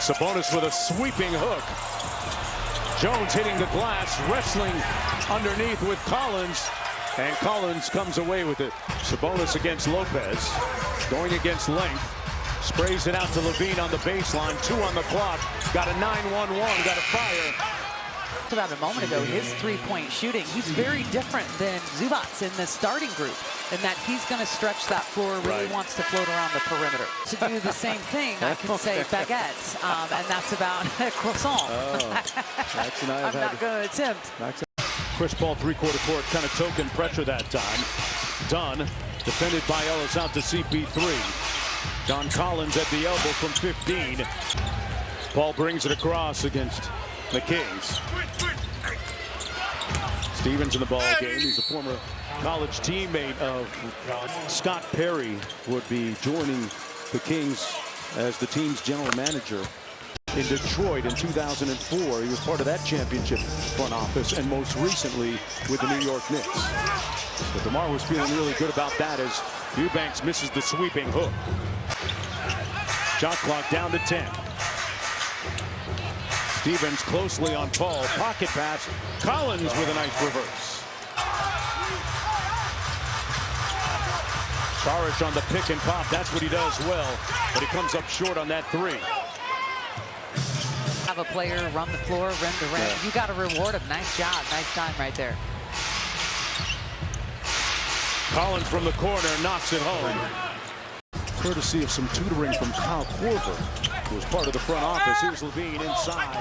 Sabonis with a sweeping hook. Jones hitting the glass, wrestling underneath with Collins, and Collins comes away with it. Sabonis against Lopez, going against length, sprays it out to Levine on the baseline, 2 on the clock, got a 9-1-1, got a fire. About a moment ago, his three-point shooting, he's very different than Zubac in the starting group, in that he's going to stretch that floor, really wants to float around the perimeter. To do the same thing, I can say baguette, and that's about croissant. I'm not going to attempt. Chris Paul, three-quarter court, kind of token pressure that time. Dunn, defended by Ellis, out to CP3. John Collins at the elbow from 15. Paul brings it across against the Kings. Stevens in the ball game. He's a former college teammate of Scott Perry, would be joining the Kings as the team's general manager in Detroit in 2004. He was part of that championship front office, and most recently with the New York Knicks. But DeMar was feeling really good about that as Eubanks misses the sweeping hook. Shot clock down to 10. Stevens closely on Paul. Pocket pass. Collins with a nice reverse. Saric on the pick and pop. That's what he does well. But he comes up short on that three. Have a player run the floor, rim to rim. You got to reward him. Nice job. Nice time right there. Collins from the corner knocks it home. Courtesy of some tutoring from Kyle Korver, who was part of the front office. Here's Levine inside.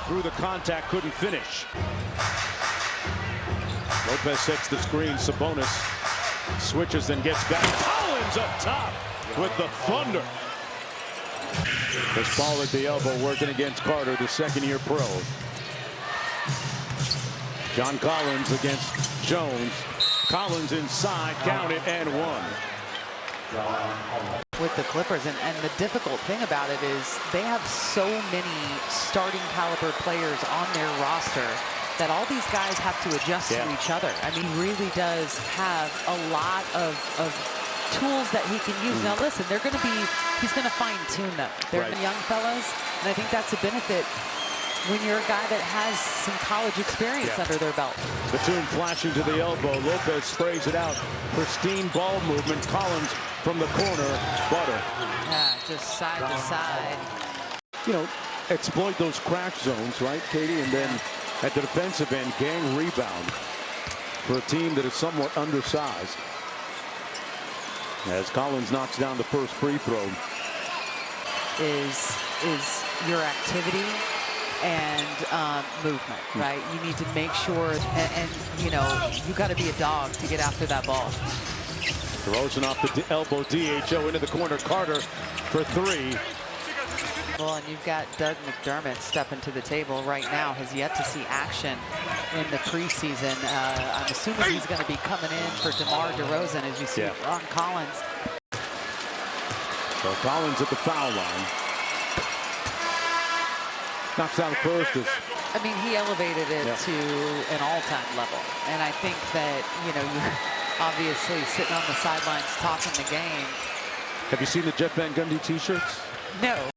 Through the contact, couldn't finish. Lopez sets the screen. Sabonis switches, then gets back. Collins up top with the thunder. Chris Paul at the elbow, working against Carter, the second-year pro. John Collins against Jones. Collins inside, count it, and one. With the Clippers, and the difficult thing about it is they have so many starting caliber players on their roster that all these guys have to adjust to each other. I mean, he really does have a lot of tools that he can use. Now listen, he's going to fine tune them. They're young fellas, and I think that's a benefit when you're a guy that has some college experience under their belt. Batum flashing to the elbow. Lopez sprays it out. Pristine ball movement. Collins from the corner. Butter. Yeah, just side to side. You know, exploit those crack zones, right, Katie? And then at the defensive end, gang rebound for a team that is somewhat undersized. As Collins knocks down the first free throw. Is your activity and movement, right? You need to make sure, and you know, you got to be a dog to get after that ball. DeRozan off the elbow, DHO into the corner. Carter for three. Well, and you've got Doug McDermott stepping to the table right now. Has yet to see action in the preseason. I'm assuming he's going to be coming in for DeMar DeRozan, as you see Ron Collins. So Collins at the foul line. Knocks down the first. I mean, he elevated it to an all-time level. And I think that, you know, you're obviously sitting on the sidelines talking the game. Have you seen the Jeff Van Gundy t-shirts? No.